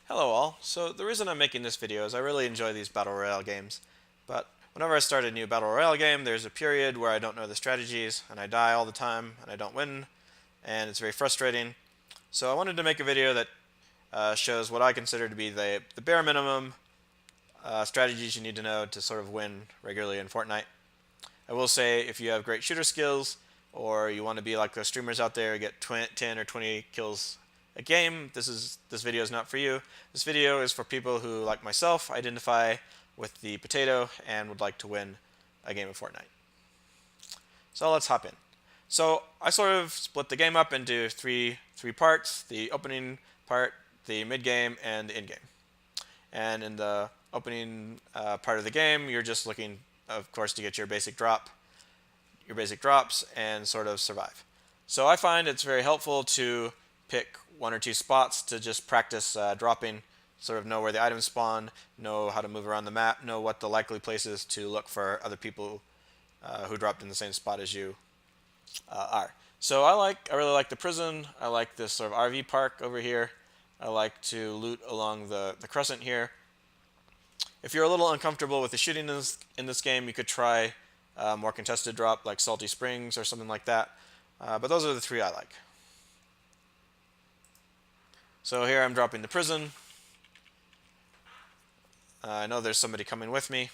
Hello all. So the reason I'm making this video is I really enjoy these Battle Royale games, but whenever I start a new Battle Royale game, there's a period where I don't know the strategies, and I die all the time, and I don't win, and it's very frustrating. So I wanted to make a video that shows what I consider to be the bare minimum strategies you need to know to sort of win regularly in Fortnite. I will say if you have great shooter skills, or you want to be like the streamers out there, get 10 or 20 kills a game, this video is not for you. This video is for people who, like myself, identify with the potato and would like to win a game of Fortnite. So let's hop in. So I sort of split the game up into three parts: the opening part, the mid game, and the end game. And in the opening part of the game, you're just looking, of course, to get your basic drops, and sort of survive. So I find it's very helpful to pick one or two spots to just practice dropping, sort of know where the items spawn, know how to move around the map, know what the likely places to look for other people who dropped in the same spot as you are. So I really like the prison. I like this sort of RV park over here. I like to loot along the crescent here. If you're a little uncomfortable with the shooting in this game, you could try more contested drop like Salty Springs or something like that. But those are the three I like. So here I'm dropping the prison. I know there's somebody coming with me,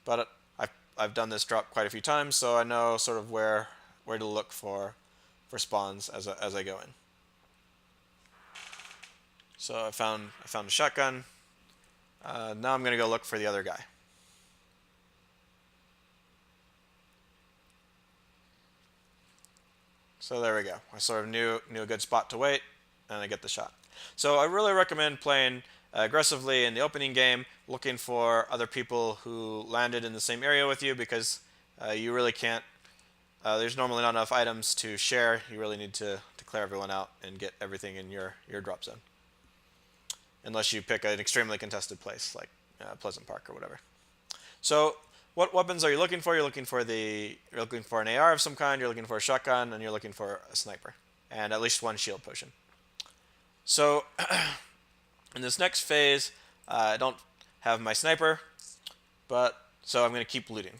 but I've done this drop quite a few times, so I know sort of where to look for spawns as I go in. So I found a shotgun. Now I'm going to go look for the other guy. So there we go. I sort of knew a good spot to wait, and I get the shot. So I really recommend playing aggressively in the opening game, looking for other people who landed in the same area with you, because you really can't. There's normally not enough items to share. You really need to clear everyone out and get everything in your drop zone, unless you pick an extremely contested place like Pleasant Park or whatever. So what weapons are you looking for? You're looking for an AR of some kind, you're looking for a shotgun, and you're looking for a sniper, and at least one shield potion. So in this next phase, I don't have my sniper, so I'm going to keep looting.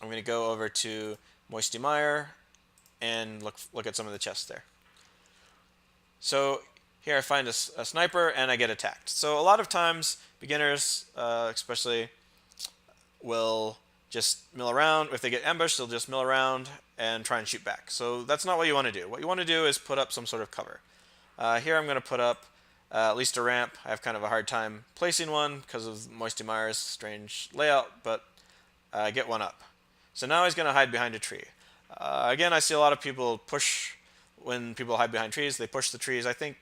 I'm going to go over to Moisty Mire and look at some of the chests there. So here I find a sniper and I get attacked. So a lot of times beginners, especially, will just mill around. If they get ambushed, they'll just mill around and try and shoot back. So that's not what you want to do. What you want to do is put up some sort of cover. Here I'm going to put up at least a ramp. I have kind of a hard time placing one because of Moisty Mire's strange layout, but I get one up. So now he's going to hide behind a tree. Again, I see a lot of people push. When people hide behind trees, they push the trees. I think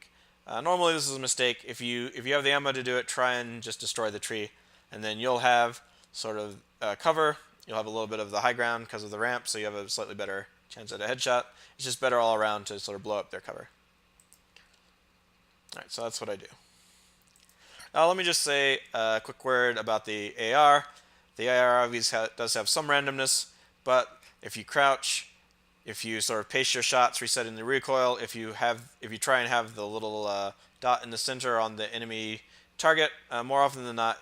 normally this is a mistake. If you have the ammo to do it, try and just destroy the tree, and then you'll have sort of cover. You'll have a little bit of the high ground because of the ramp, so you have a slightly better chance at a headshot. It's just better all around to sort of blow up their cover. Alright, so that's what I do. Now let me just say a quick word about the AR. The AR obviously does have some randomness, but if you crouch, if you sort of pace your shots, resetting the recoil, if you try and have the little dot in the center on the enemy target, more often than not,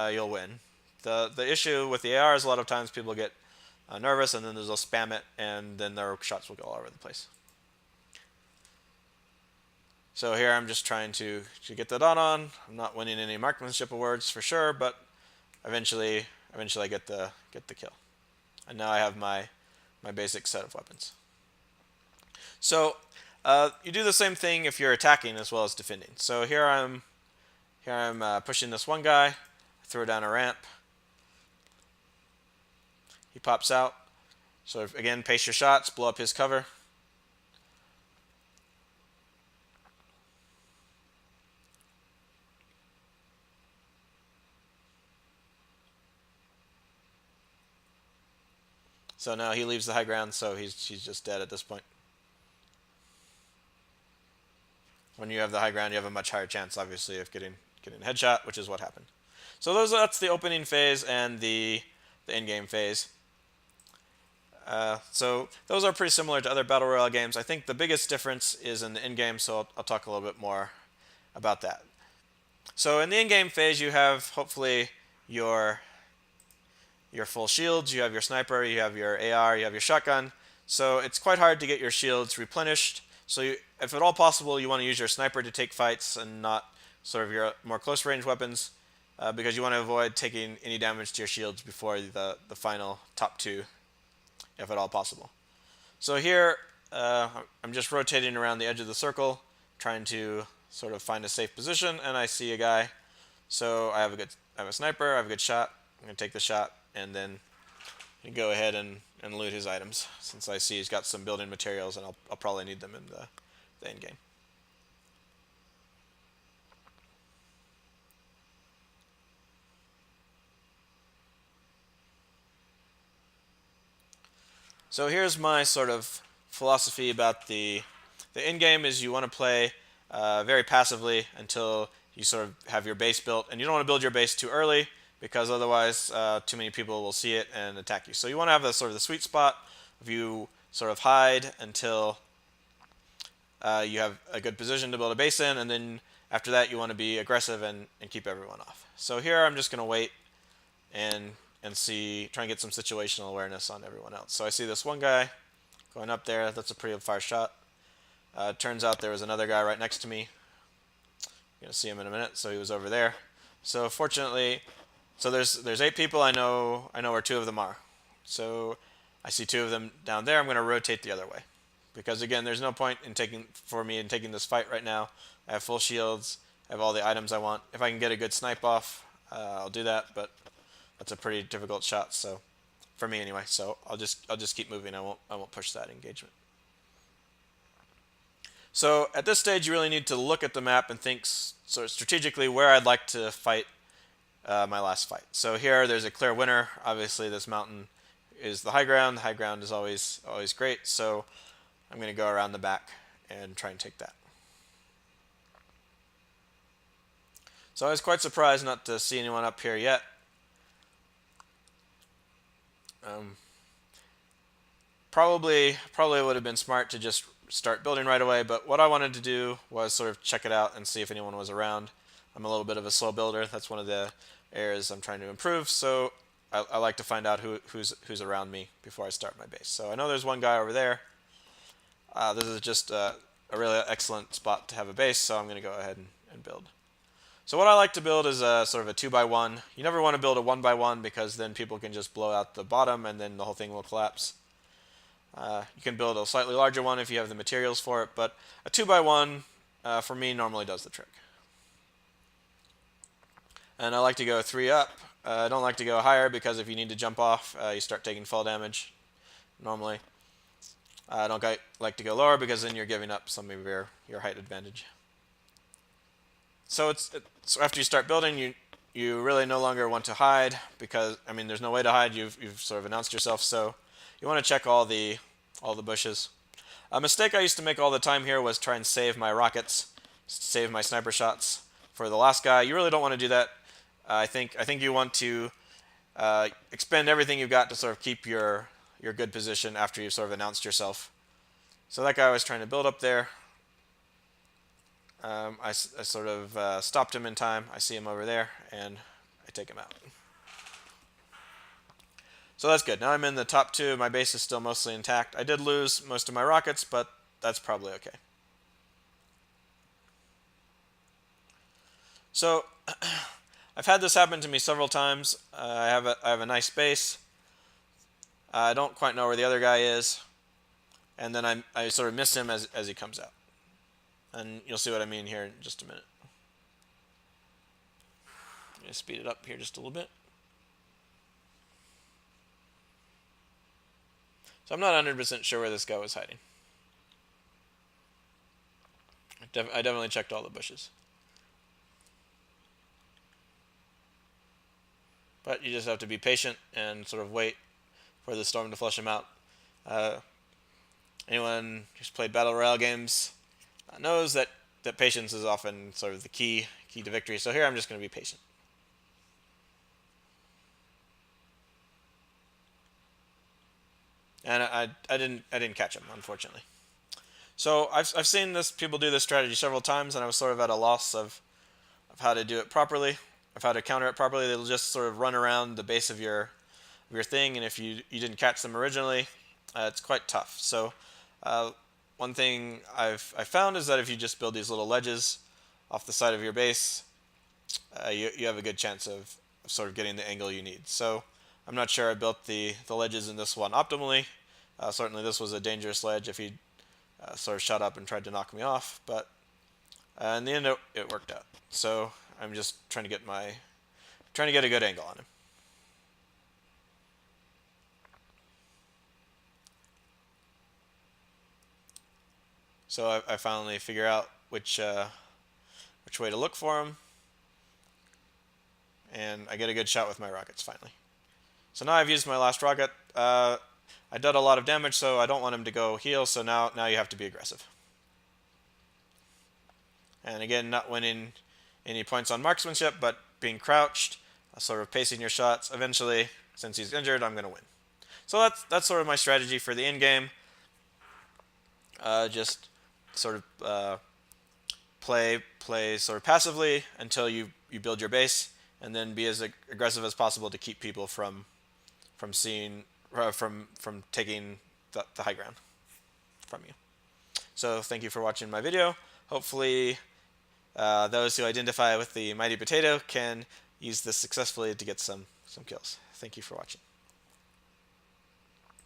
you'll win. The issue with the AR is a lot of times people get nervous and then they'll spam it, and then their shots will go all over the place. So here I'm just trying to get the dot on. I'm not winning any marksmanship awards for sure, but eventually I get the kill. And now I have my basic set of weapons. So you do the same thing if you're attacking as well as defending. So here I'm pushing this one guy. I throw down a ramp. He pops out. So again, pace your shots, blow up his cover. So now he leaves the high ground, so he's just dead at this point. When you have the high ground, you have a much higher chance, obviously, of getting a headshot, which is what happened. So that's the opening phase and the end game phase. So those are pretty similar to other Battle Royale games. I think the biggest difference is in the end game, so I'll talk a little bit more about that. So in the in-game phase, you have hopefully your your full shields, you have your sniper, you have your AR, you have your shotgun. So it's quite hard to get your shields replenished. So if at all possible, you want to use your sniper to take fights and not sort of your more close range weapons, because you want to avoid taking any damage to your shields before the final top two, if at all possible. So here, I'm just rotating around the edge of the circle, trying to sort of find a safe position, and I see a guy. So I have a sniper, I have a good shot. I'm gonna take the shot, and then go ahead and loot his items, since I see he's got some building materials, and I'll probably need them in the end game. So here's my sort of philosophy about the end game is you want to play very passively until you sort of have your base built, and you don't want to build your base too early because otherwise too many people will see it and attack you. So you want to have the sort of the sweet spot of you sort of hide until you have a good position to build a base in, and then after that you want to be aggressive and keep everyone off. So here I'm just going to wait and try and get some situational awareness on everyone else. So I see this one guy going up there. That's a pretty far shot. Turns out there was another guy right next to me. You're gonna see him in a minute. So he was over there. So fortunately, so there's 8 people. I know where 2 of them are. So I see 2 of them down there. I'm gonna rotate the other way, because again, there's no point in taking this fight right now. I have full shields. I have all the items I want. If I can get a good snipe off, I'll do that. But that's a pretty difficult shot. So for me anyway. So I'll just keep moving. I won't push that engagement. So at this stage, you really need to look at the map and think sort of strategically where I'd like to fight my last fight. So here, there's a clear winner. Obviously, this mountain is the high ground. The high ground is always great. So I'm going to go around the back and try and take that. So I was quite surprised not to see anyone up here yet. Probably would have been smart to just start building right away, but what I wanted to do was sort of check it out and see if anyone was around. I'm a little bit of a slow builder. That's one of the areas I'm trying to improve, so I like to find out who's around me before I start my base. So I know there's one guy over there. This is just a really excellent spot to have a base, so I'm going to go ahead and build. So what I like to build is a sort of a 2x1. You never want to build a 1x1 because then people can just blow out the bottom and then the whole thing will collapse. You can build a slightly larger one if you have the materials for it, but a 2x1 for me normally does the trick. And I like to go 3 up. I don't like to go higher because if you need to jump off, you start taking fall damage normally. I don't like to go lower because then you're giving up some of your height advantage. So so after you start building, you really no longer want to hide because I mean there's no way to hide. You've sort of announced yourself, so you want to check all the bushes. A mistake I used to make all the time here was try and save my rockets, save my sniper shots for the last guy. You really don't want to do that. I think you want to expend everything you've got to sort of keep your good position after you've sort of announced yourself. So that guy was trying to build up there. I sort of stopped him in time. I see him over there, and I take him out. So that's good. Now I'm in the top 2. My base is still mostly intact. I did lose most of my rockets, but that's probably okay. So I've had this happen to me several times. I have a nice base. I don't quite know where the other guy is, and then I sort of miss him as he comes out. And you'll see what I mean here in just a minute. I'm going to speed it up here just a little bit. So I'm not 100% sure where this guy was hiding. I definitely checked all the bushes. But you just have to be patient and sort of wait for the storm to flush him out. Anyone who's played Battle Royale games knows that patience is often sort of the key to victory. So here I'm just going to be patient. And I didn't catch him, unfortunately. So I've seen people do this strategy several times, and I was sort of at a loss of of how to do it properly, of how to counter it properly. They'll just sort of run around the base of your thing, and if you didn't catch them originally, it's quite tough. So one thing I found is that if you just build these little ledges off the side of your base, you have a good chance of sort of getting the angle you need. So I'm not sure I built the ledges in this one optimally. Certainly this was a dangerous ledge if he sort of shot up and tried to knock me off, but in the end it worked out. So I'm just trying to get a good angle on him. So I finally figure out which way to look for him, and I get a good shot with my rockets finally. So now I've used my last rocket. I did a lot of damage, so I don't want him to go heal, so now you have to be aggressive. And again, not winning any points on marksmanship, but being crouched, sort of pacing your shots. Eventually, since he's injured, I'm going to win. So that's sort of my strategy for the end game. Just sort of play sort of passively until you build your base, and then be as aggressive as possible to keep people from taking the high ground from you. So thank you for watching my video. Hopefully those who identify with the mighty potato can use this successfully to get some kills. Thank you for watching.